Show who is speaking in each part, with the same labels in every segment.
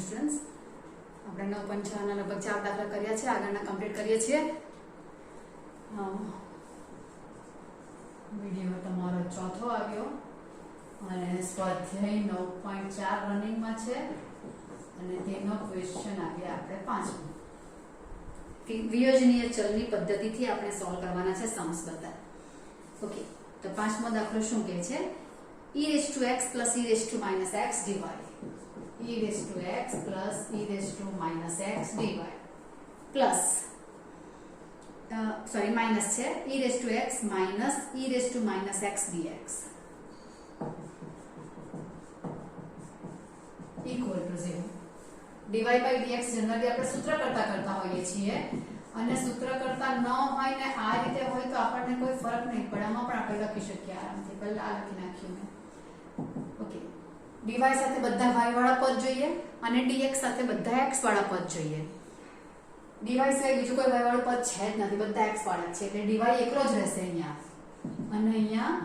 Speaker 1: Students આપણે 9.6 ના લગભગ 4 દાખલા કર્યા છે, આગળના કમ્પ્લીટ કરીએ છીએ। વિડિયો તમારો ચોથો આવ્યો અને સ્વાધ્યાય 9.4 રનિંગમાં છે અને તેનો ક્વેશ્ચન આવ્યા આપણે પાંચમો। વિયોજનીય ચલની પદ્ધતિથી આપણે સોલ્વ કરવાના છે સમ્સ બધા। ઓકે, તો પાંચમો દાખલો શું કહે છે? e raised to x plus e raised to minus x dy, e raised to x plus e raised to minus x dy plus minus છે e raised to x minus e raised to minus x dx equal to 0। dy by dx generally આપણે સૂત્ર કરતા હોઈએ છીએ અને સૂત્ર કરતા ન હોય ને આ રીતે હોય તો આપણને કોઈ ફરક નહીં પડે, આમાં પણ આપણે લખી શકીએ આરામથી। પહેલા આ લખી નાખ્યું મેં। ઓકે, dy સાથે બધા y વાળા પદ જોઈએ અને dx સાથે બધા x વાળા પદ જોઈએ। dy સિવાય બીજું કોઈ y વાળું પદ છે જ નથી, બધા x વાળા છે એટલે dy એકલો જ રહેશે અહીંયા। અને અહીંયા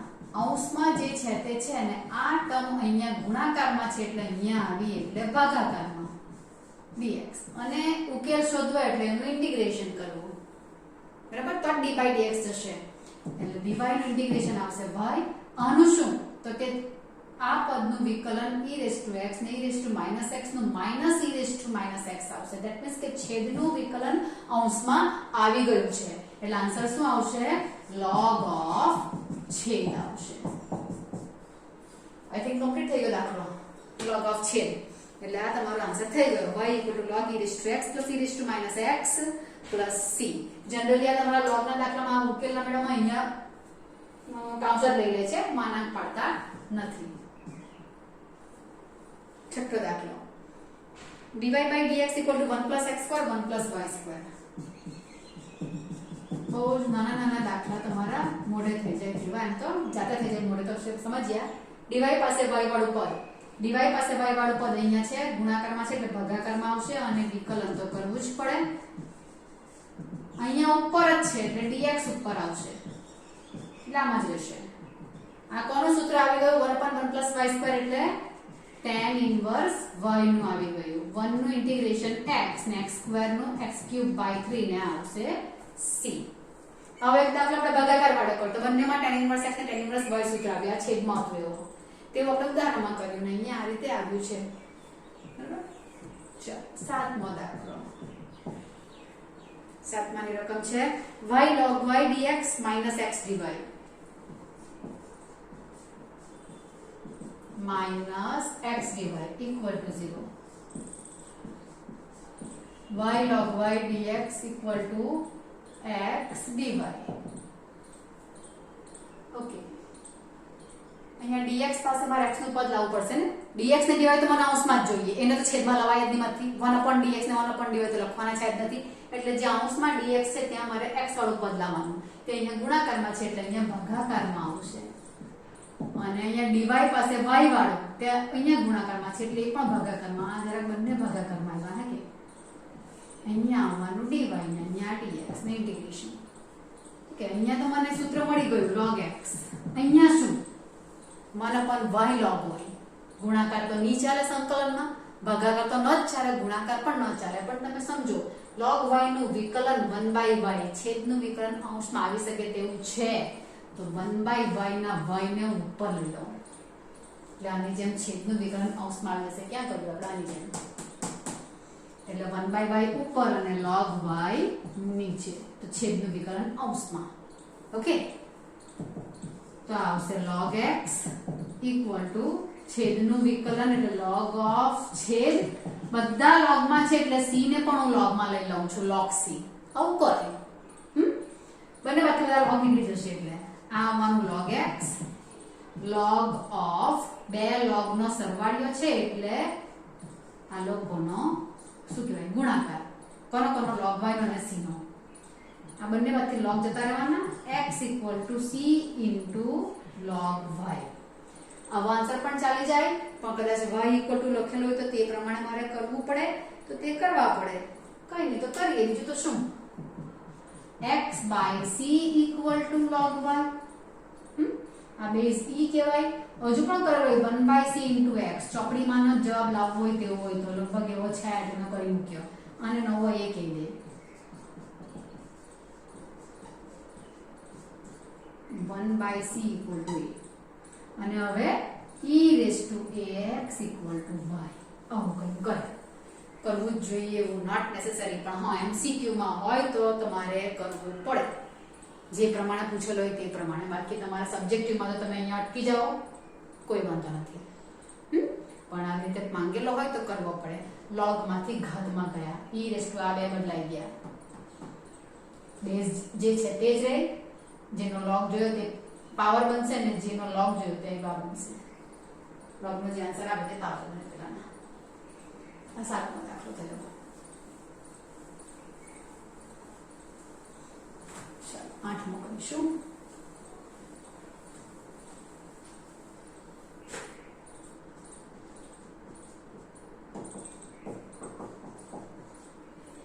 Speaker 1: અંશમાં જે છે તે છે ને આ ટર્મ અહીંયા ગુણાકારમાં છે એટલે અહીંયા આવી એટલે ભાગાકારમાં dx અને ઉકેલ શોધવો એટલે એનું ઇન્ટિગ્રેશન કરવું, બરાબર? તો dy dx જશે એટલે dy નું ઇન્ટિગ્રેશન આવશે y। આનું શું તો કે આ પદનું વિકલન e raised to x ને e raised to minus x નું minus e raised to minus x આવશે। ધેટ મીન્સ કે છેદનું વિકલન અંશમાં આવી ગયું છે એટલે આન્સર શું આવશે? log of છેદ આવશે। આઈ થિંક કમ્પ્લીટ થઈ ગયો દાખલો, log of છેદ એટલે આ તમારો આન્સર થઈ ગયો। y = log e raised to x plus e raised to minus x plus c। Generally આ તમારા log ના દાખલામાં ઉકેલના મેળવવામાં અહીંયા કાઉન્સર લઈ લે છે, માનાંક પાડતા નથી। છઠ્ઠો દાખલો dy by dx = 1 plus x square 1 plus y square। બહુ જ નાના દાખલા તમારા મોઢે થઈ જાય, જોવા એમ તો જાતે થઈ જાય મોઢે, તો સમજ્યા। dy પાસે y વાળું પદ, dy પાસે y વાળું પદ અહીંયા છે, ગુણાકારમાં છે એટલે ભાગાકારમાં આવશે અને વિકલન તો કરવું જ પડે। અહીંયા ઉપર જ છે એટલે dx ઉપર આવશે એટલે આમ જ રહેશે। આ કોનું સૂત્ર આવી ગયું? 1/1 plus y square એટલે tan inverse y નું આવી ગયું। 1 નું ઇન્ટિગ્રેશન x ને x સ્ક્વેર નું x³/3 ને આવશે c। હવે એક દાખલો આપણે ભાગાકાર વાળો કરતો, બંનેમાં tan inverse x ને tan inverse y સૂત્ર આવ્યા, છેદમાં હતું એવો, તેવું આપણે ઉદાહરણમાં કર્યું ને અહીંયા આ રીતે આવ્યું છે, બરાબર? ચાલો સાતમો દાખલો, સાતમાની રકમ છે y log y dx minus x dy minus x dy equal to 0। y log y dx equal to x dy। Okay, અહીંયા dx પાસે મારે x નું પદ લાવવું પડશે ને, dx ને dy તો મને અંશમાં જ જોઈએ, એને તો છેદમાં લવાય જ નથી। 1/dx ને 1/dy તો લખવાના છે જ નથી એટલે જે અંશમાં dx છે ત્યાં મારે x વાળું પદ લાવવાનું, તે અહીંયા ગુણાકારમાં છે એટલે અહીંયા ભાગાકારમાં આવશે અને અહીંયા dy પાસે y વાળું તે અહીંયા ગુણાકારમાં છે એટલે એ પણ ભાગાકારમાં, આ જરા બંને ભાગાકારમાં આવ્યા હે કે અહીંયા આવવાનું dy ને અહીંયા dx ને ઇન્ટિગ્રેશન। ઓકે, અહીંયા તો મને સૂત્ર મળી ગયું log x। અહીંયા શું? 1/y log y। ગુણાકાર તો નહીં ચાલે સંકલનમાં, ભાગાકાર તો ન જ ચાલે, ગુણાકાર પણ ન ચાલે, પણ તમે સમજો log y નું વિકલન 1/y, છેદનું વિકલન અંશમાં આવી શકે તેવું છે તો 1/y ના y ને ઉપર લઈ લો એટલે આની જેમ છેદનું વિકલન અંશમાં આવી જશે। ક્યાં કર્યું આપણે? આની જેમ, એટલે 1/y ઉપર અને log y નીચે, તો છેદનું વિકલન અંશમાં। ઓકે, તો આવશે log x equal to છેદનું વિકલન એટલે log of છેદ, બધા logમાં છે એટલે c ને પણ હું logમાં લઈ લઉં છું, log c। આવું કરે બંને વચ્ચે બધા log નીકળી જશે એટલે આ આવવાનું log x, log of બે log નો સરવાળિયો છે એટલે આ લોકોનો શું કહેવાય? ગુણાકાર। કોનો કોનો? log y નો અને c નો। આ બંને વચ્ચે log જતા રહેવાના, x equal to c into log y। આવો આન્સર પણ ચાલી જાય, પણ કદાચ y equal to લખેલું હોય તો તે પ્રમાણે મારે કરવું પડે તો તે કરવા પડે, કઈ નહીં તો કરીએ, બીજું તો શું? x/c equal to log y। આ બેઝ e કહેવાય હજુ પણ કરેલો હોય 1/c * x ચોકડીમાંનો જવાબ લાવવો હોય તેવો હોય તો લગભગ એવો છે એટલે મેં કરી મૂક્યો અને નવો એ કહી દે 1/c = a અને હવે e⁻x = y આવું કંઈ કરવું જ જોઈએ એવું નોટ નેસેસરી પણ હા MCQ માં હોય તો તમારે કરવું પડે જે પ્રમાણે પૂછેલો હોય તે પ્રમાણે બાકી તમારા સબ્જેક્ટિવમાં તો તમે અહીંયા અટકી જાઓ કોઈ વાંધો નથી પણ આ રીતે માંગેલો હોય તો કરવો પડે log માંથી ઘાતમાં ગયા e⁻ આ બે બદલાઈ ગયા બેઝ જે છે તે જ રહે જેનો log જોયો તે પાવર બનશે ને જેનો log જોયો તે બાર બનશે log નો જે આન્સર આવે તે પાવર બને પેલાના આ સાતમો દાખલો થયો ચાલો આઠમો કરીશું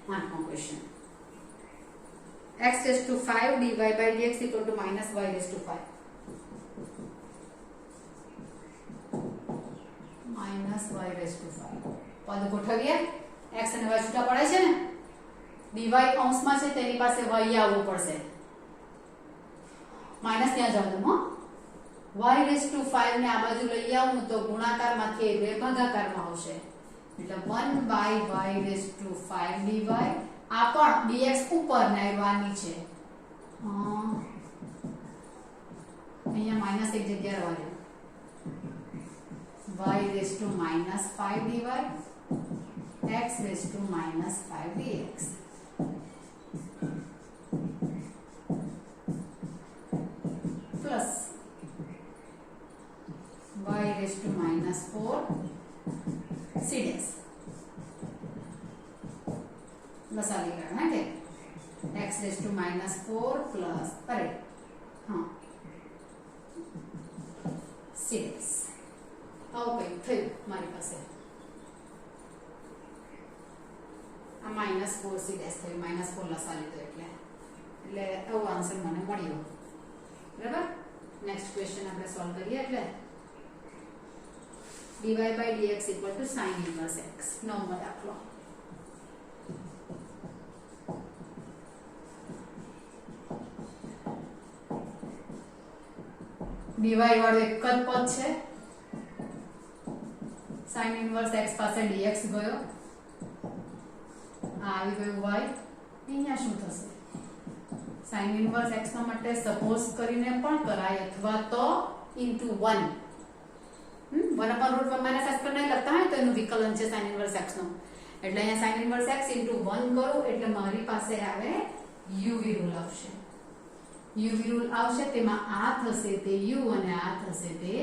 Speaker 1: आठवां question x⁵ dy by dx = -y⁵ -y⁵ પદ ગોઠવીએ x અને y છૂટા પડે છે ને dy અંશમાં છે તેની પાસે y આવવું પડશે માઈનસ ત્યાં જવા દઉં y⁵ ને આ બાજુ લઈ આવું તો ગુણાકારમાંથી એટલે ભાગાકારમાં આવશે એટલે 1/y⁵ dy આ પણ dx ઉપર ને આ નીચે અહીંયા માઈનસ એક જગ્યાએ રહેવા y⁻⁵ dy x⁻⁵ dx plus y⁻⁴ cds લસાવી કાઢો હે કે x⁻⁴ પ્લસ અરે હા cds આવું કંઈક થયું મારી પાસે આ -4 cds થયું -4 લસા લીધો એટલે આવો આન્સર મને મળ્યો બરાબર નેક્સ્ટ ક્વેશ્ચન આપણે સોલ્વ કરીએ એટલે dy by dx = sin inverse x નવમો દાખલો dy વાળો એક જ પદ છે sin inverse x પાસે dx ગયો આ આવી ગયું y અહીંયા શું થશે sin inverse x નો માટે સપોઝ કરીને પણ કરાય અથવા તો into 1 1/√1 - x પર નહીં લખતા હોય તો એનું વિકલન છે sin inverse x નો એટલે અહીંયા sin inverse x into 1 કરું એટલે મારી પાસે આવે uv રૂલ આવશે uv રૂલ આવશે તેમાં આ થશે તે u અને આ થશે તે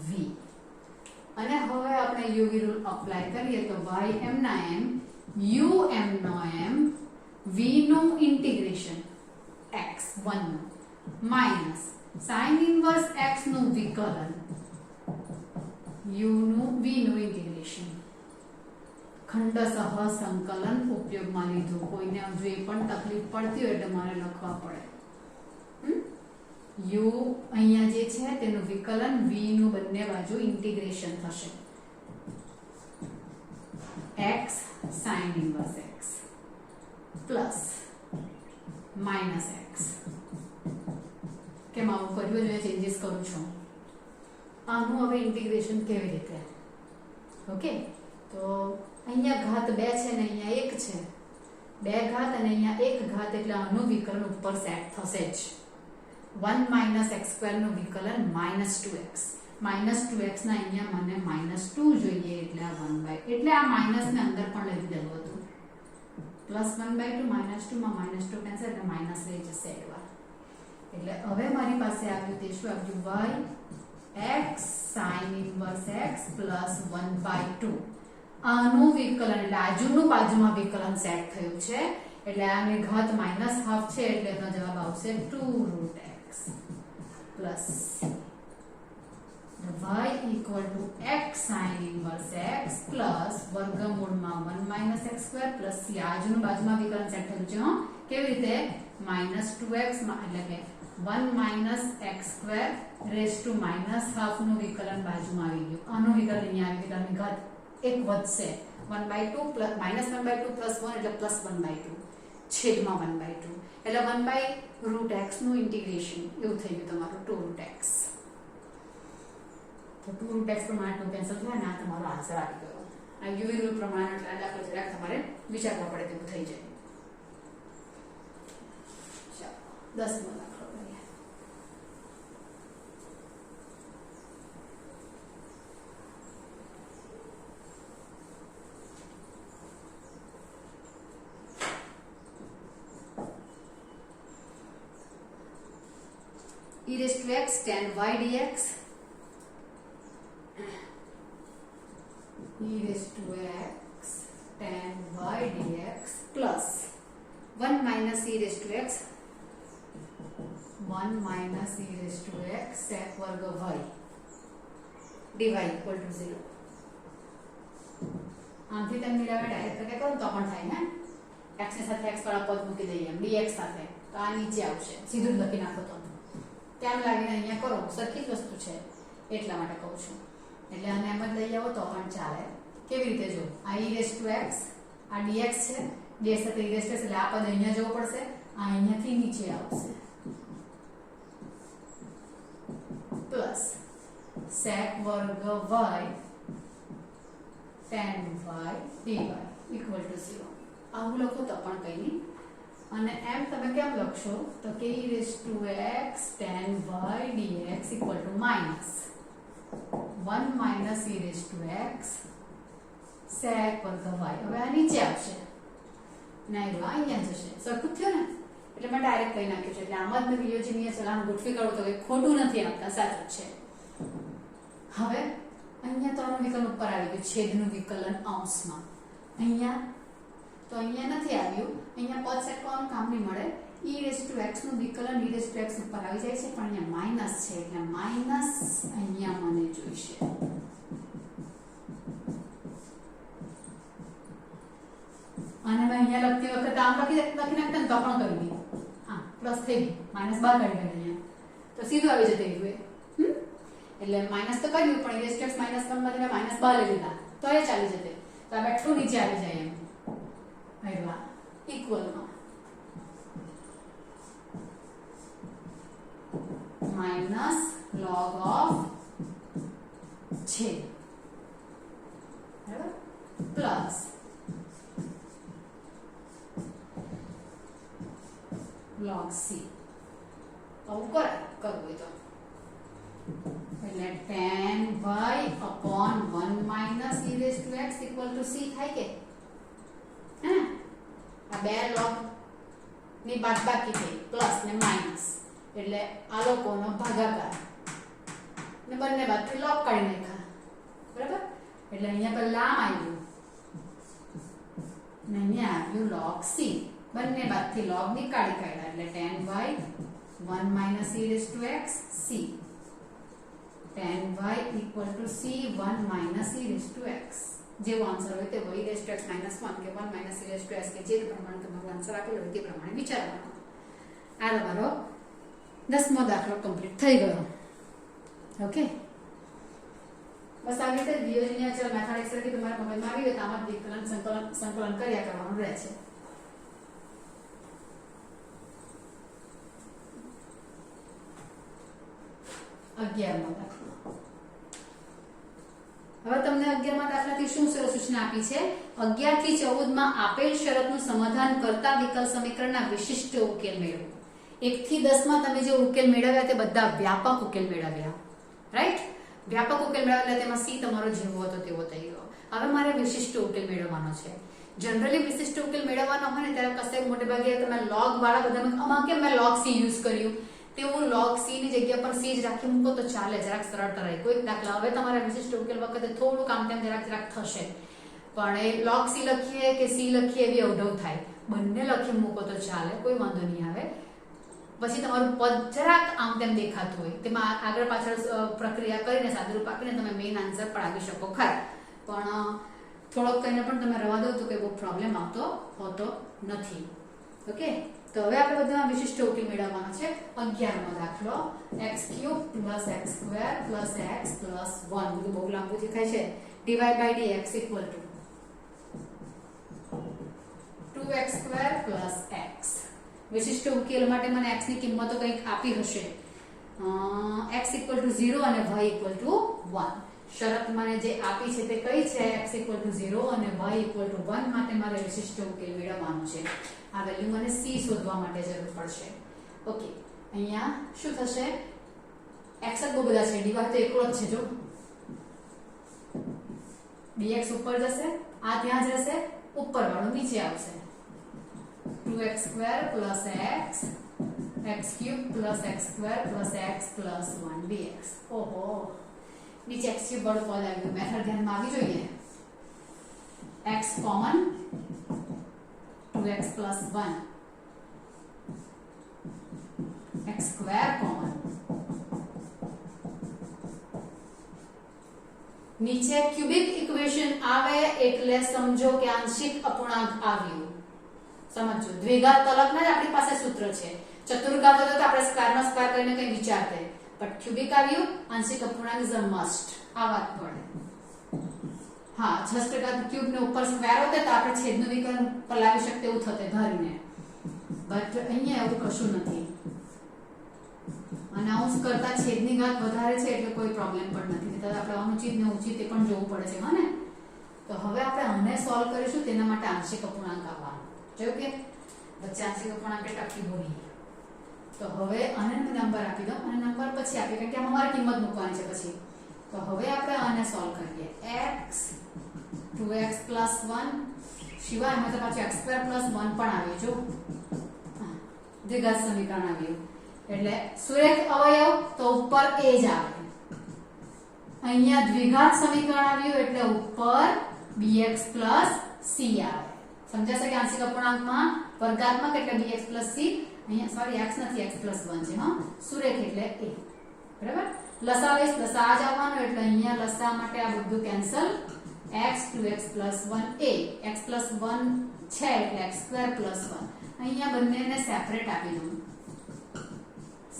Speaker 1: v અને હવે આપણે uv રૂલ અપ્લાય કરીએ તો y m ના m u m નો m v નું ઇન્ટિગ્રેશન x 1 નું માઈનસ sin inverse x નું વિકલન u નું v નું ઇન્ટિગ્રેશન ખંડશઃ સંકલન ઉપયોગમાં લીધું કોઈને જો એ પણ તકલીફ પડતી હોય એટલે મારે લખવા પડે u અહીંયા જે છે તેનું વિકલન v નું બંને બાજુ ઇન્ટિગ્રેશન થશે x sin inverse x plus minus x કેમ આવું કર્યું જો ચેન્જીસ કરું છું આનું હવે ઇન્ટિગ્રેશન કેવી રીતે ઓકે તો અહીંયા ઘાત 2 છે ને અહીંયા 1 છે 2 ઘાત અને અહીંયા 1 ઘાત એટલે આનું વિકલન ઉપર સેટ થશે જ 1 - x² નું વિકલન -2x -2x ના અહીંયા મને -2 જોઈએ એટલે આ 1 એટલે આ માઈનસ ને અંદર પણ લઈ દેવું હતું +1/2 -2 માં -2 કેન્સલ એટલે માઈનસ રહી જશે એકવાર એટલે હવે મારી પાસે આવ્યું તે શું આવ્યું y x sin inverse x +1/2 આનું વિકલન એટલે આજુનું બાજુમાં વિકલન સેટ થયું છે એટલે આની ઘાત -1/2 છે એટલે એનો જવાબ આવશે 2√x plus y = x sin inverse x plus વર્ગમૂળમાં 1 - x² plus c આજુનું બાજુમાં વિકલન સેટ થયું છે કેવી રીતે -2x એટલે કે 1 - x² રેઝ ટુ -½ નું વિકલન બાજુમાં આવી ગયું. આનું વિકલન અહીંયા આવી ગયું. આની ઘાત 1 વધશે. 1/2 -1/2 + 1 એટલે +1/2 છેદમાં 1/2 એટલે 1/√x નું ઇન્ટિગ્રેશન એવું થઈ ગયું તમારું 2√x. તો 2√x પ્રમાણે 2 કેન્સલ થયા અને આ તમારો આન્સર આવી ગયો. આ યુવી રૂલ પ્રમાણે એટલે દાખલો જરાક તમારે વિચારવા પડે તેવું થઈ જાય. ચાલો 10મો દાખલો કરીએ. e⁻x tan y dx e⁻x tan y dx plus 1 - e⁻x 1 - e⁻x sec વર્ગ y dy equal to 0. આમથી તમે મિલાવે ડાયરેક્ટ કરે કરો તો પણ થાય ને. x ની સાથે x વાળા પદ મૂકી દઈએ dx સાથે તો આ નીચે આવશે. સીધું જ લખી નાખો તો તેમ લાગીને અહીંયા કરો સરખી જ વસ્તુ છે એટલા માટે કહું છું. એટલે આને એમ જ લઈ આવો તો પણ ચાલે. કેવી રીતે જો આ e⁻x આ dx છે dx સાથે e⁻x એટલે આ પદ અહીંયા જવું પડશે. આ અહીંયાથી નીચે આવશે પ્લસ sec વર્ગ y tan y dy equal to 0. આવું લખો તો પણ કંઈ નહીં. અને એમ તમે કેમ લખશો તો કે e⁻x tan y dx equal to -1 - e⁻x sec વર્ગ y. હવે આ નીચે આવશે ને અહીંયા જશે. સરખું થયું ને એટલે મેં ડાયરેક્ટ કહી નાખ્યું છે. એટલે આમ જ મેં વિયોજનીય ચલાણ ગોઠવી કાઢું તો કંઈ ખોટું નથી આપતા, સાચું છે. હવે અહીંયા તો આનું વિકલન ઉપર આવી ગયું છેદનું વિકલન અંશમાં. અહીંયા તો અહીંયા નથી આવ્યું. અહીંયા પદ સેટ કરવાનું કામ નહીં મળે. e⁻x નું વિકલન e⁻x ઉપર આવી જાય છે પણ અહીંયા માઈનસ છે એટલે માઈનસ અહીંયા મને જોઈશે. અને મેં અહીંયા લખતી વખતે આમ લખી નાખતા ને તો પણ કરી દીધું. હા પ્લસ થઈ ગયું. માઈનસ બહાર કાઢી ગયા અહીંયા તો સીધું આવી જતું એવું. એટલે માઈનસ તો કર્યું પણ e⁻x -1 માંથી માઈનસ બહાર લઈ લીધા તો એ ચાલી જતે. તો આ બેઠું નીચે આવી જાય એમ આવ્યા ઇક્વલમાં માઈનસ log ઓફ છેદ બરાબર પ્લસ log c. આવું કરવું હોય તો એટલે tan y upon 1 - e⁻x equal to c થાય કે હે. આ બે log ની બાદબાકી થઈ પ્લસ ને માઈનસ એટલે આ લોકોનો ભાગાકાર ને બંને બાજુથી log કાઢી નાખ્યા બરાબર. એટલે અહીંયા પહેલા આમ આવ્યું ને અહીંયા આવ્યું log c. બંને બાજુથી log ની કાઢી કાઢ્યા એટલે tan y 1 - e⁻x c tan y equal to c 1 - e⁻x. જેવો આન્સર હોય તે e⁻x -1 કે 1 - e⁻x કે જે પ્રમાણે તમારો આન્સર આપેલો હોય તે પ્રમાણે વિચારવાનો. આ તમારો 10મો દાખલો કમ્પ્લીટ થઈ ગયો. ઓકે બસ આવી રીતે વિયોજનીય ચલ મેથડ એક્સરથી તમારા મગજમાં આવી ગયો તો આમાં વિકલન સંકલન કર્યા કરવાનું રહે છે. અગિયારમો દાખલો. હવે તમને 11મા દાખલાથી શું સૂચના આપી છે? 11 થી 14 માં આપેલ શરતનું સમાધાન કરતા વિકલ સમીકરણના વિશિષ્ટ ઉકેલ મેળવો. 1 થી 10 માં તમે જે ઉકેલ મેળવ્યા તે બધા વ્યાપક ઉકેલ મેળવ્યા, રાઈટ? વ્યાપક ઉકેલ મેળવ્યા એટલે તેમાં c તમારો જેવો હતો તેવો થઈ ગયો. હવે મારે વિશિષ્ટ ઉકેલ મેળવવાનો છે. જનરલી વિશિષ્ટ ઉકેલ મેળવવાનો હોય ને ત્યારે કશે મોટે ભાગે તમે log વાળા બધામાં આમાં કેમ મેં log c યુઝ કર્યું તેવું log c ની જગ્યા પર c જ રાખી મૂકો તો ચાલે, જરાક સરળતા રહે. કોઈ દાખલા હવે તમારા વિશિષ્ટ ઉકેલ વખતે થોડું કામ તેમ જરાક થશે પણ એ log c લખીએ કે c લખીએ એવી અવઢવ થાય. બંને લખી મૂકો તો ચાલે, કોઈ વાંધો નહીં આવે. પછી તમારું પદ જરાક આમ તેમ દેખાતું હોય તેમાં આગળ પાછળ પ્રક્રિયા કરીને સાદુરૂપ આપીને તમે મેઇન આન્સર પણ આવી શકો ખરા. પણ થોડોક કહીને પણ તમે રવા દો તો કોઈ બહુ પ્રોબ્લેમ આવતો હોતો નથી. ઓકે તો હવે આપણે બધામાં વિશિષ્ટ ઉકેલ મેળવવાનો છે 11મો દાખલો x³ + x² + x + 1 બધું બહુ લાંબુ દેખાય છે dy/dx = 2x² + x વિશિષ્ટ ઉકેલ માટે મને x ની કિંમતો કંઈક આપી હશે x = 0 અને y = 1 શરત મને જે આપી છે તે કઈ છે x = 0 અને y = 1 માટે મારે વિશિષ્ટ ઉકેલ મેળવવાનો છે આ વેલ્યુ મને c શોધવા માટે જરૂર પડશે ઓકે અહીંયા શું થશે x જ બહુ બધા છે dy તો એકલો જ છે જો dx ઉપર જશે આ ત્યાં જ રહેશે ઉપર વાળો નીચે આવશે 2x² + x x³ + x² + x + 1 dx ઓહો નીચે x³ વાળું પદ આવ્યું મેથડ ધ્યાનમાં આવી જોઈએ x common 2x + 1 x² common નીચે ક્યુબિક ઇક્વેશન આવે એટલે સમજો કે આંશિક અપૂર્ણાંક આવ્યું સમજો દ્વિઘાત તલકના જ આપણી પાસે સૂત્ર છે ચતુર્ઘાત હતો તો આપણે સ્ક્વેરનો સ્ક્વેર કરીને કંઈ વિચારતે બટ ક્યુબિક આવ્યું આંશિક અપૂર્ણાંક ઇઝ અ મસ્ટ આ વાત પડે હા જસ્ટ ક્યુબ ને ઉપર સ્ક્વેર હોતે તો આપણે છેદનું વિકલન પલાવી શકતે એવું થતે ધારીને બટ અહીંયા એવું કશું નથી અને અંશ કરતા છેદની ઘાત વધારે છે એટલે કોઈ પ્રોબ્લેમ પણ નથી તો આપણે અનુચિત ને ઉચિત એ પણ જોવું પડે છે હા ને તો હવે આપણે આને સોલ્વ કરીશું તેના માટે આંશિક અપૂર્ણાંક આવવાનો જોયું કે વચ્ચે આંશિક અપૂર્ણાંક ટકી હોવી તો હવે આને નંબર આપી દો અને નંબર પછી આપી કારણ કે આમાં મારે કિંમત મૂકવાની છે પછી તો હવે આપણે આને સોલ્વ કરીએ x 2x + 1 સિવાય એમાં તો પાછું x² + 1 પણ આવ્યું જો દ્વિઘાત સમીકરણ આવ્યું એટલે સુરેખ અવયવ તો ઉપર a જ આવે અહીંયા દ્વિઘાત સમીકરણ આવ્યું એટલે ઉપર bx + c આવે સમજાશે કે આંશિક અપૂર્ણાંકમાં વર્ગાત્મક એટલે bx + c અહીંયા સોરી x નથી x + 1 છે હા સુરેખ એટલે a બરાબર લસા લઈશ લસા જ આવવાનો એટલે અહીંયા લસા માટે આ બધું cancel x 2x + 1a x + 1 છે એટલે x² + 1 અહીંયા બંનેને સેપરેટ આપી દઉં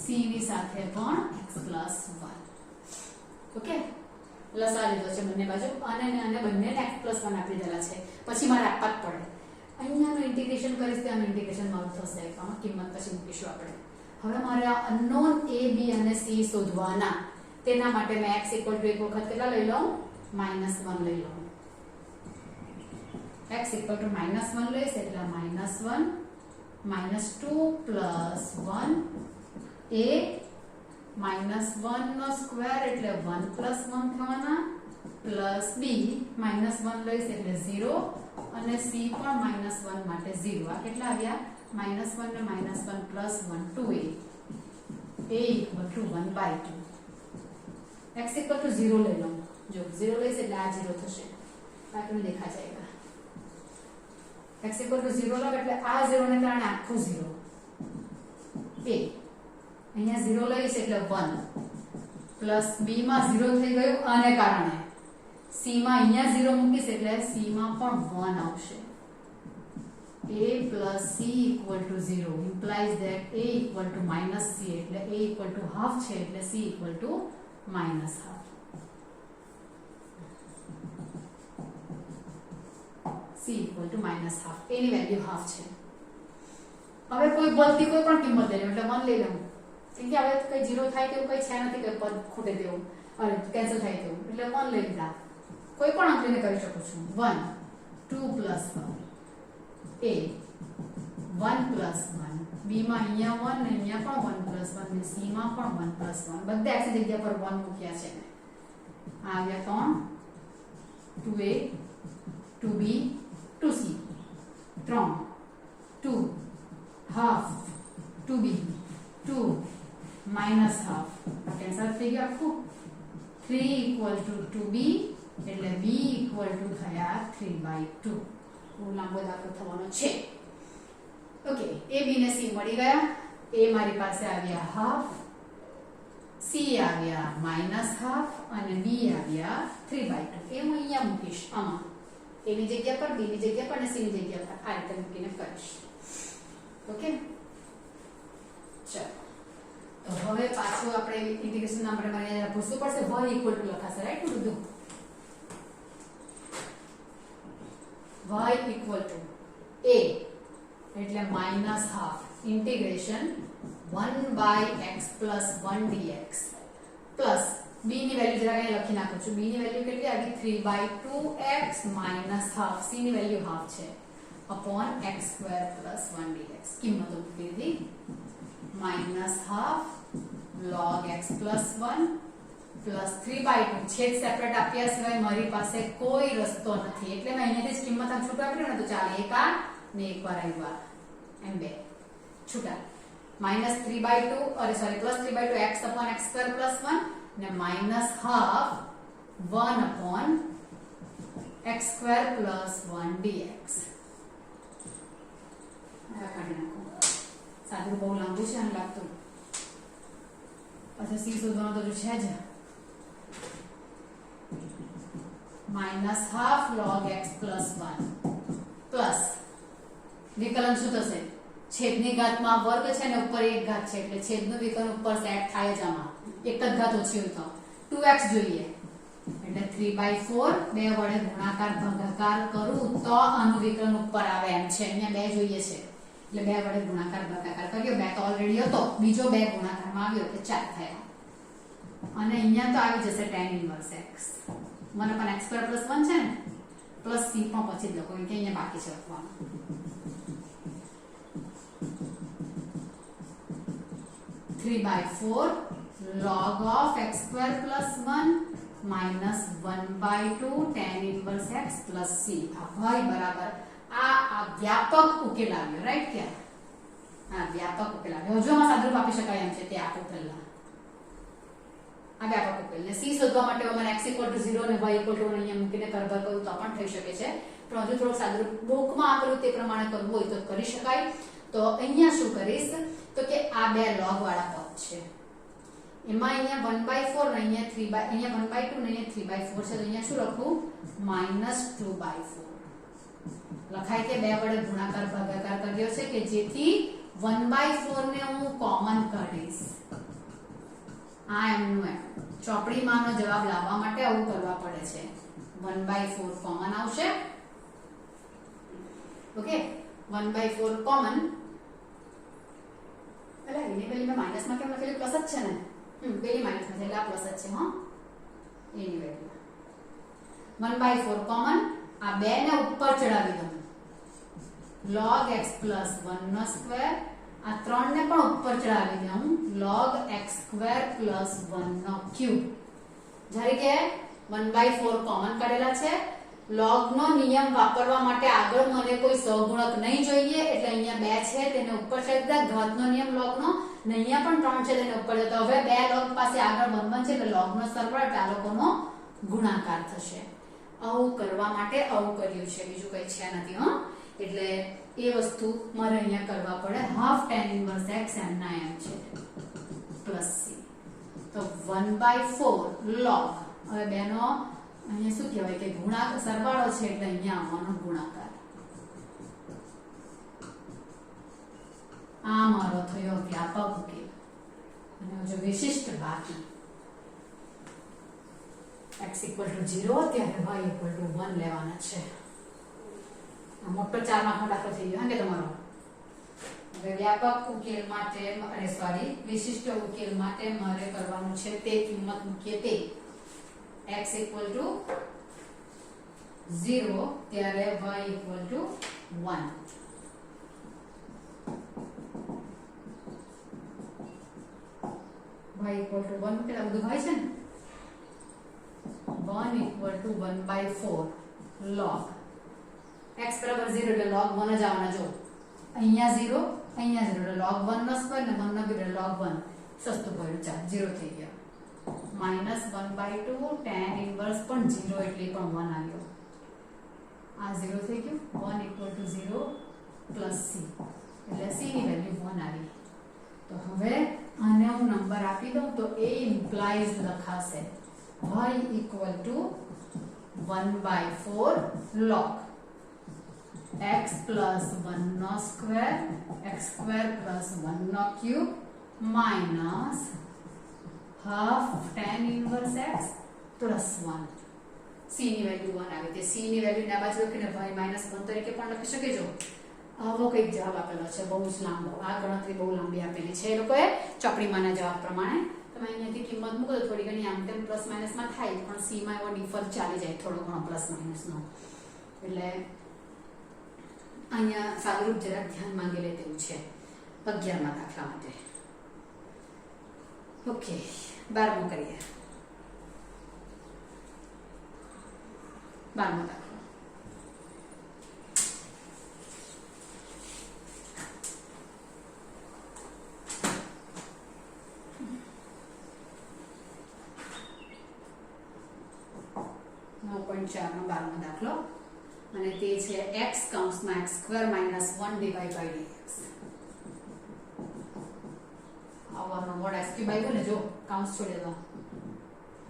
Speaker 1: c ની સાથે પણ x + 1 ઓકે લસા લીધો છે બંને બાજુ અને બંનેને x + 1 આપી દેલા છે પછી મારે આપવા જ પડે અહીંયાનું ઇન્ટિગ્રેશન કરીશ ત્યાંનું ઇન્ટિગ્રેશન મારું થશે આમાં કિંમત પછી મૂકીશું આપણે હવે મારે આ અનનોન a b અને c શોધવાના તેના માટે મેં x = એક વખત કેટલા લઈ લઉં -1 લઈ લઉં x = -1 લઈશ એટલે -1 -2 + 1 a -1 નો સ્ક્વેર એટલે 1 + 1 થવાના પ્લસ b -1 લઈશ એટલે 0 અને c પણ -1 માટે 0 આ કેટલા આવ્યા -1 ને -1 + 1 2a = 1/2 x = 0 ले लो जो 0 લઈશ એટલે આ 0 થશે બાકીનું દેખા જાયગા x = 0 લો એટલે આ 0 ને કારણે આખો 0 a અહીંયા 0 લઈશ એટલે 1 પ્લસ b માં 0 થઈ ગયું આને કારણે c માં અહીંયા 0 મૂકીશ એટલે c માં પણ 1 આવશે a plus c equal to 0 implies that a equal to minus c એટલે a equal to half છે એટલે c equal to minus half c equal to minus half any value half છે હવે કોઈ બળતી કોઈ પણ કિંમત લઈ લો એટલે 1 લઈ લઉં કેમ કે હવે કઈ 0 થાય તેવું કઈ છે નથી કે પદ ખૂટે તેવું અને કેન્સલ થાય તેવું એટલે 1 લઈ લીધા કોઈ પણ અંક લઈને કરી શકું છું 1 2 plus 1 a 1 plus 1 b માં અહીંયા 1 ને અહીંયા પણ 1 plus 1 ને c માં પણ 1 plus 1 બધા x ની જગ્યા પર 1 મૂક્યા છે આ આવ્યા 3 2a 2b 2c 3 2 half 2b 2 minus half cancel થઈ ગયું આખું 3 equal to 2b એટલે b equal to થયા 3/2 બહુ લાંબો દાખલો થવાનો છે ઓકે a b ને c મળી ગયા a મારી પાસે આવ્યા હાફ c આવ્યા -હાફ અને b આવ્યા 3/2 એ હું અહીંયા મૂકીશ આમાં a ની જગ્યા પર b ની જગ્યા પર અને c ની જગ્યા પર આ રીતે મૂકીને કરીશ ઓકે ચલો તો હવે પાછું આપણે ઇન્ટિગ્રેશન ના માટે મારે અહીંયા પૂછવું પડશે y ઇક્વલ ટુ લખાશે રાઈટ બધું y ઇક્વલ ટુ a એટલે minus half integration 1/x plus 1 dx plus b ની વેલ્યુ જરા અહીં લખી નાખું છું b ની વેલ્યુ કેટલી આવી 3/2x minus half c ની વેલ્યુ હાફ છે upon x square plus 1 dx કિંમતો મૂકી દીધી minus half log x plus 1 plus 3/2 છેદ સેપરેટ આપ્યા સિવાય મારી પાસે કોઈ રસ્તો નથી એટલે મેં અહીંયાથી જ કિંમત આમ છૂટા આપી ને તો ચાલે એક આ ને એક વાર આવ્યા એમ બે છૂટા minus 3/2 અરે sorry plus 3/2 x upon x square plus 1 ને minus half 1 upon x square plus 1 dx આ કાઢી નાખો સાદું બહુ લાંબુ છે એમ લાગતું પછી c શોધવાનો તો જો છે જ minus half log x plus 1 plus વિકલન શું થશે છેદની ઘાતમાં વર્ગ છે ને ઉપર એક ઘાત છે એટલે છેદનું વિકલન ઉપર સેટ થાય જ આમાં એક જ ઘાત ઓછી હોય તો 2x જોઈએ એટલે 3/4 બે વડે ગુણાકાર ભાગાકાર કરું તો આનું વિકલન ઉપર આવે એમ છે અહીંયા 2 જોઈએ છે એટલે બે વડે ગુણાકાર ભાગાકાર કર્યો બે તો ઓલરેડી હતો બીજો બે ગુણાકારમાં આવ્યો એટલે 4 થયા અને અહીંયા તો આવી જશે tan inverse x 1 upon x square plus 1 છે ને પ્લસ c પણ પછી જ લખો કે અહીંયા બાકી છે લખવાનું Three by 4 log of x square plus 1 minus 1/2 tan inverse x plus c y બરાબર આ વ્યાપક ઉકેલ આવ્યો રાઈટ કે આ વ્યાપક ઉકેલ આવ્યો જો આમાં સાદુરૂપ આપી શકાય એમ છે તે આપો પહેલા આ વ્યાપક ઉકેલ ને c શોધવા માટે મને x = 0 અને y = 1 અહીંયા મૂકીને કરબર કરું તો પણ થઈ શકે છે પણ હજુ થોડું સાદુરૂપ બુકમાં આપેલું તે પ્રમાણે કરવું હોય તો કરી શકાય તો અહીંયા શું કરીશ તો કે આ બે log વાળા પદ છે એમાં અહીંયા 1/4 ને અહીંયા 3/2 અહીંયા 1/2 ને અહીંયા 3/4 છે તો અહીંયા શું લખું -2/4 લખાય કે બે વડે ગુણાકાર ભાગાકાર કર્યો છે કે જેથી 1/4 ને હું કોમન કાઢીશ આ એમનું એમ ચોપડીમાંનો જવાબ લાવવા માટે આવું કરવા પડે છે 1/4 કોમન આવશે ઓકે 1/4 કોમન અલા એની વેલ્યુ માઈનસ માં કેમ લખેલું પ્લસ જ છે ને પેલી માઈનસ માં છે એટલે આ પ્લસ જ છે હા એની વેલ્યુ 1/4 કોમન આ બે ને ઉપર ચડાવી દઉં log x plus 1 નો સ્ક્વેર આ 3 ને પણ ઉપર ચડાવી દઉં log x square plus 1 નો ક્યુબ જ્યારે કે 1/4 કોમન કાઢેલા છે log નો નિયમ વાપરવા માટે આગળ મને કોઈ સહગુણક નહીં જોઈએ એટલે અહીંયા 2 છે તેને ઉપર ચડાવી દીધા ઘાતનો નિયમ log નો ને અહીંયા પણ 3 છે તેને ઉપર જતો હવે બે log પાસે આગળ 1 1 છે એટલે log નો સરવાળો એટલે આ લોકોનો ગુણાકાર થશે આવું કરવા માટે આવું કર્યું છે બીજું કંઈ છે નથી હા એટલે એ વસ્તુ મારે અહીંયા કરવા પડે half tan inverse x m ના m છે પ્લસ c તો 1/4 log હવે બેનો અહીંયા શું કહેવાય કે ગુણાકાર સરવાળો છે એટલે અહીંયા આવવાનો ગુણાકાર આ મારો થયો વ્યાપક ઉકેલ અને જો વિશિષ્ટ બાકી x = 0 ત્યારે y = 1 લેવાના છે આ મોટો 4 માં દાખલો થઈ ગયો કે તમારો હવે વ્યાપક ઉકેલ માટે અરે સોરી વિશિષ્ટ ઉકેલ માટે મારે કરવાનું છે તે કિંમત મૂકીએ તે x = 0 ત્યારે y = 1 y = 1 કેટલા બધું ભાઈ છે ને 1 = 1/4 log x બરાબર 0 એટલે log 1 જ આવવાના જો અહીંયા 0 અહીંયા 0 એટલે log 1 નો સ્ક્વેર ને 1 નો ક્યુબ એટલે log 1 સસ્તું પડ્યું ચાલ 0 થઈ ગયા -1/2 tan inverse પણ 0 એટલે પણ 1 આવ્યો આ 0 થઈ ગયું 1 = 0 plus c એટલે c ની વેલ્યુ 1 આવી તો હવે આને હું નંબર આપી દઉં તો a implies લખાશે y = 1/4 log x plus 1 નો સ્ક્વેર x square plus 1 નો cube minus half tan inverse x plus 1. c ની વેલ્યુ 1 આવી તે c ની વેલ્યુ ના બાજુ લખીને y - 1 તરીકે પણ લખી શકે છો. આવો કંઈક જવાબ આપેલો છે, બહુ જ લાંબો. આ ગણતરી બહુ લાંબી આપેલી છે એ લોકોએ ચોપડીમાંના જવાબ પ્રમાણે. તમે અહીંયાથી કિંમત મૂકો તો થોડી ઘણી આમ તેમ પ્લસ માઇનસમાં થાય, પણ c માં એવો ડિફર ચાલી જાય થોડો ઘણો પ્લસ માઇનસનો. એટલે અહીંયા સાદુરૂપ જરાક ધ્યાન માંગી લે તેવું છે 11મા દાખલા માટે. ઓકે, 12મો કરીએ. 12મો દાખલો. દાખલો અને તે છે x કૌંસમાં x² - 1 dy by dx. આવવાનો મોડ x³ આવ્યો ને, જો કૌંસ છોડી દો,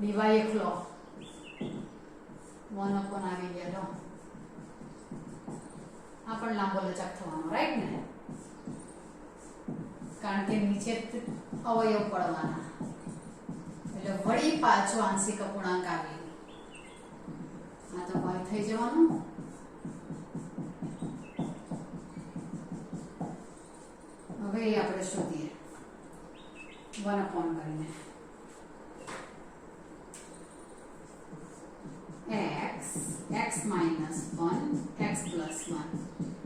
Speaker 1: dy એકલો 1 upon આવી ગયા. જો આ પણ લાંબો લચક થવાનો, રાઈટ ને, કારણ કે નીચે અવયવ પડવાના, એટલે વળી પાછો આંશિક અપૂર્ણાંક આવી. આ તો y થઈ જવાનું. હવે આપણે શોધીએ 1 upon કરીને x minus 1 x plus 1.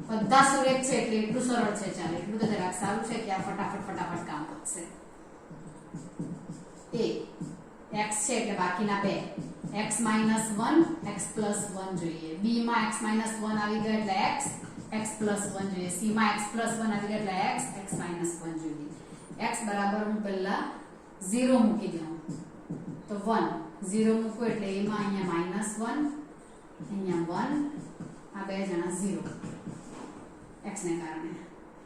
Speaker 1: બધા સુરેખ છે એટલે એટલું સરળ છે. ચાલે એટલું તો જરાક સારું છે કે આ ફટાફટ કામ કરશે. a x છે એટલે બાકીના બે x minus 1 x plus 1 જોઈએ. b માં x minus 1 આવી ગયો એટલે x plus 1 જોઈએ. c માં x plus 1 આવી ગયો એટલે x minus 1 જોઈએ. x બરાબર હું પહેલા 0 મૂકી દઉં તો 1 0 મૂકું એટલે a માં અહીંયા -1 અહીંયા 1 આ બે જણા 0 x ને કારણે,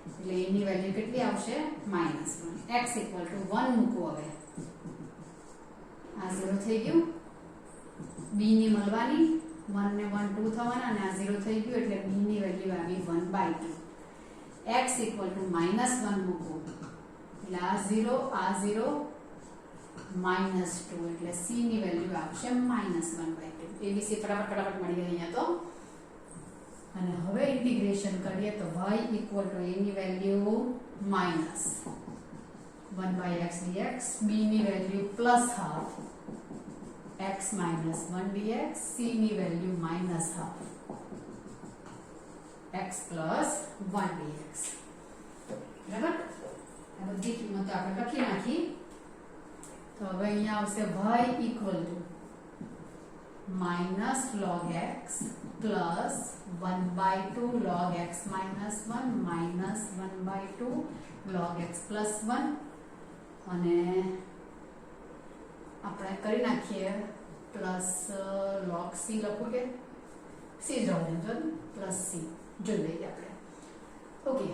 Speaker 1: એટલે a ની વેલ્યુ કેટલી આવશે -1. x = 1 મૂકું. હવે આ 0 થઈ ગયું, b ની મળવાની 1 ને 1 2 થવાના અને આ 0 થઈ ગયું એટલે b ની વેલ્યુ આવી 1/2. x = -1 મૂકું એટલે આ 0 આ 0 -2 એટલે c ની વેલ્યુ આવશે -1/2. abc ફટાફટ મળી ગઈ અહીંયા તો. અને હવે ઇન્ટિગ્રેશન કરીએ તો y = a ની વેલ્યુ -1/x dx, b ની value +½ x minus 1 dx, c ની વેલ્યુ -½ x plus 1 dx. બરાબર, આ બધી કિંમતો આપણે લખી નાખી. તો હવે અહીંયા આવશે y = -log x plus 1/2 log x minus 1 minus 1/2 log x plus 1 અને આપણે કરી નાખીએ પ્લસ log c લખું કે c જવા દો પ્લસ c જોઈ લઈએ આપણે. ઓકે,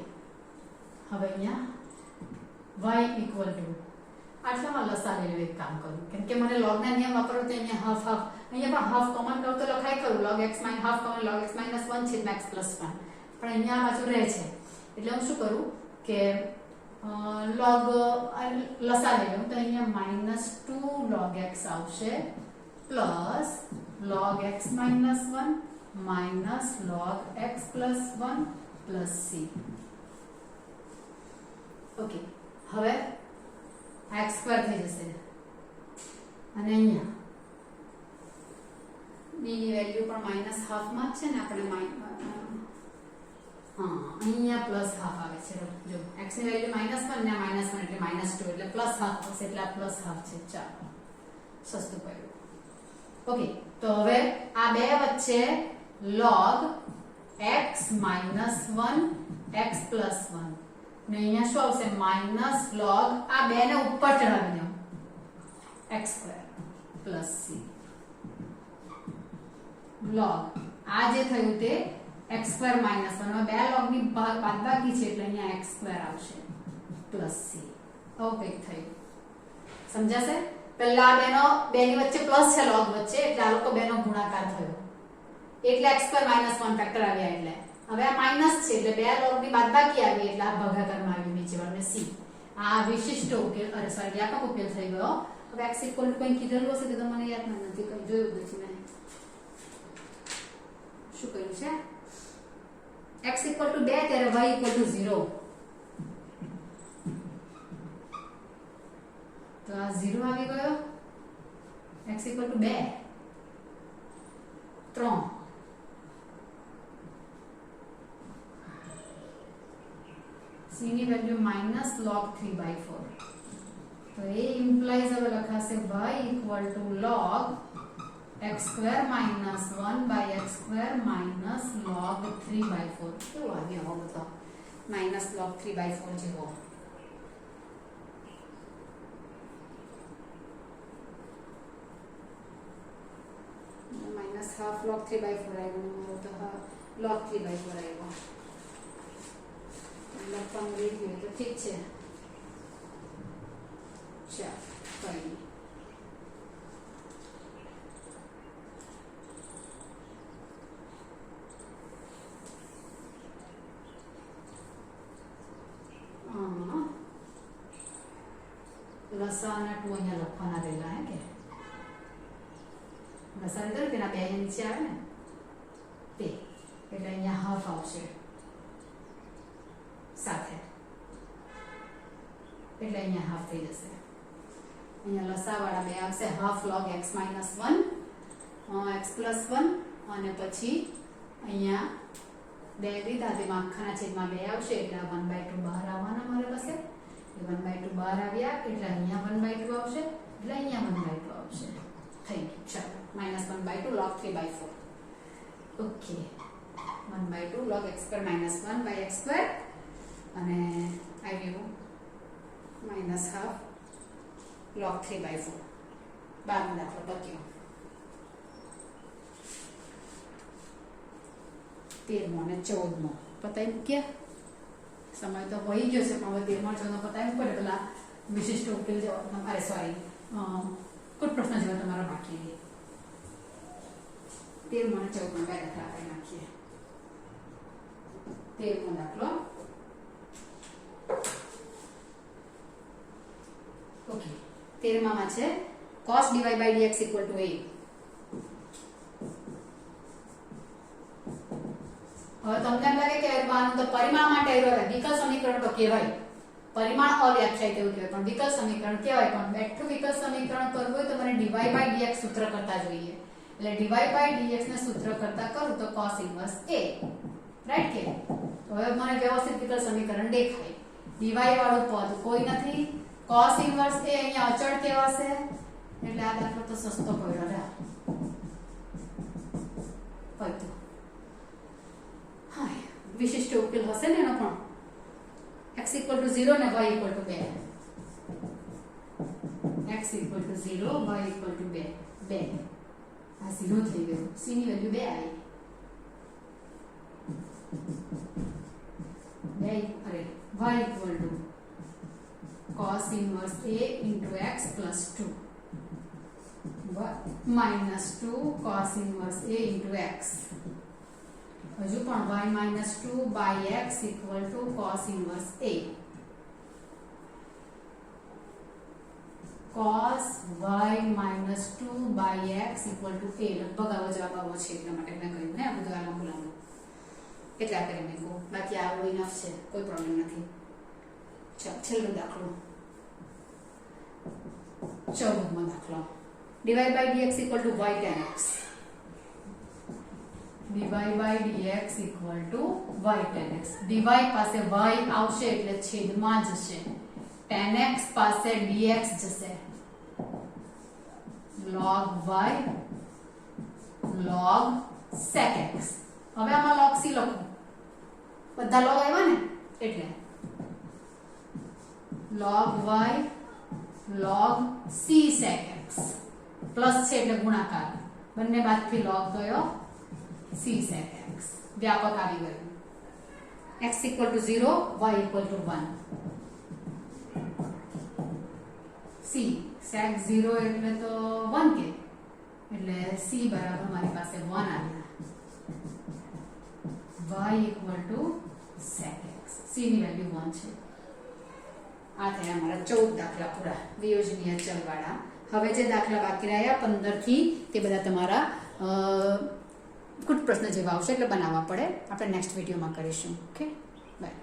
Speaker 1: હવે અહીંયા y = આટલામાં લસા લેવું એક કામ કરું, કેમ કે મને log ના નિયમ વાપરવો તો અહીંયા હાફ અહીંયા પણ હાફ કોમન લઉં તો લખાય ખરું log x - half common log x - 1 / x plus 1, પણ અહીંયા બાજુ રહે છે એટલે હું શું કરું કે log લસા લઈ લઉં તો અહીંયા -2 log x આવશે plus log x - 1 minus log x plus 1 plus c. Okay, હવે x² થઈ જશે અને અહીંયા b ની વેલ્યુ પણ -½ માં જ છે ને, આપણે અહીંયા +½ આવે છે. જો x ની વેલ્યુ -1 ને -1 એટલે -2 એટલે +½ આવશે એટલે આ +½ છે. ચાલો, સસ્તું પડ્યું. ઓકે, તો હવે આ બે વચ્ચે log x - 1 x plus 1 ને અહીંયા શું આવશે -log આ બે ને ઉપર ચડાવી દઉં x² plus c log આ જે થયું તે x² - 1 બે log ની બાદબાકી છે એટલે અહીંયા x² આવશે plus c. આવું કંઈક થયું, સમજાશે? પહેલા બેની વચ્ચે પ્લસ છે log વચ્ચે એટલે આ લોકો બેનો ગુણાકાર થયો એટલે x² - 1 ફેક્ટર આવ્યા. એટલે હવે આ માઈનસ છે એટલે બે log ની બાદબાકી આવી એટલે આ ભાગાકારમાં આવી નીચે વાળને c. આ વિશિષ્ટ ઉકેલ, અરે સોરી વ્યાપક ઉકેલ થઈ ગયો. હવે x ઇક્વલ ટુ કંઈ કીધેલું હશે તો મને યાદ નથી, કંઈ જોયું નથી મેં. શું કર્યું છે? x ઇક્વલ ટુ 2 ત્યારે y ઇક્વલ ટુ 0. તો આ 0 આવી ગયો. x ઇક્વલ ટુ 2 3 c ની વેલ્યુ માઇનસ log 3/4. તો એ ઇમ્પ્લાઇઝ હવે લખાશે y equal to log x square minus 1/x square minus log 3/4. કેવું આવ્યું હવે તો માઇનસ log 3/4 જેવો. માઇનસ હાફ log 3/4 આવ્યું ને મારું તો log 3/4 આવ્યો. લખવાનું રહી ગયું તો ઠીક છે. ચાલ કઈ નહીં. લસા અને 2 અહીંયા લખવાના રહેલા હે કે લસા લીધો ને તેના 2 અહીંયા નીચે આવે ને તે એટલે અહીંયા હાફ આવશે સાથે, એટલે અહીંયા હાફ થઈ જશે. અહીંયા લસાવાળા 2 આવશે half log x minus 1 x plus 1 અને પછી અહીંયા 2 લીધા તેમાં આખાના છેદમાં 2 આવશે એટલે આ 1/2 બહાર આવવાના મારે પાસે. એ 1/2 બહાર આવ્યા એટલે અહીંયા 1/2 આવશે એટલે અહીંયા 1/2 આવશે. થઈ ગયું. ચાલો -1/2 log 3/4. Okay 1/2 log x square minus 1/x square અને આવ્યું માઇનસ હાફ log 3/4. 12નો દાખલો પત્યો. 13મો અને 14મો પતાવી મૂક્યા. સમય તો વહી ગયો છે પણ હવે 13મો 14મો પતાવી મૂકો એટલે પેલા વિશિષ્ટ ઉકેલ જેવા, અરે સોરી કોઈ પ્રશ્ન જેવા તમારા બાકી રહે. 13મો અને 14મો બે દાખલા આપી નાખીએ. 13મો દાખલો. ઓકે 13માં છે cos dy by dx equal to a. હવે તમને એમ લાગે કે આનું તો પરિમાણ માટે આવ્યો વિકલ સમીકરણ તો કહેવાય. પરિમાણ અવ્યાખ્યાયિત એવું કહેવાય પણ વિકલ સમીકરણ કહેવાય. પણ બેઠું વિકલ સમીકરણ કરવું હોય તો મને dy by dx સૂત્ર કરતા જોઈએ. એટલે dy by dx ને સૂત્ર કરતા કરું તો cos ઇન્વર્સ a, રાઈટ કે? હવે મને વ્યવસ્થિત વિકલ સમીકરણ દેખાય. dy વાળું પદ કોઈ નથી. cos ઇન્વર્સ a અહીંયા અચળ કહેવાશે એટલે આ દાખલો તો સસ્તો પડ્યો રે. પત્તો હા વિશિષ્ટ ઉકેલ હશે ને એનો પણ. x equal to 0 ને y equal to 2. x equal to 0 y equal to 2. 2 આ 0 થઈ ગયું. c ની વેલ્યુ 2 આવી. 2 અરે y equal to cos inverse a into x plus 2 minus 2 cos inverse a into x. હજુ પણ y minus 2 by x equal to cos inverse a. cos y minus 2 by x equal to a. લગભગ આવો જવાબ આવો છે એટલા માટે મેં કહ્યું ને આ બધું આ લાંબુ લાંબુ એટલા કરી મેં કહું. બાકી આવો ઇનફ છે, કોઈ પ્રોબ્લેમ નથી. ચાલો છેલ્લો દાખલો 14મો દાખલો. dy by dx equal to y tan x. dy by dx equal to y tan x. dy પાસે y આવશે એટલે છેદમાં જશે. tan x પાસે dx જશે. log y log sec x. હવે આમાં log c લખું. બધા log આવ્યા ને એટલે log y log c sec x plus છે એટલે ગુણાકાર. બંને બાદથી log ગયો c sec x. વ્યાપક આવી ગયું. x equal to 0 y equal to 1. c sec 0 એટલે તો 1 કે એટલે c બરાબર મારી પાસે 1 આવ્યા. y equal to sec x. c ની વેલ્યુ 1 છે. આ થયા અમારા 14 દાખલા પૂરા વિયોજનીય ચલવાળા. હવે જે દાખલા બાકી રહ્યા 15 થી તે બધા તમારા કુટ પ્રશ્ન જેવા આવશે એટલે બનાવવા પડે. આપણે નેક્સ્ટ વિડીયોમાં કરીશું. Okay, by.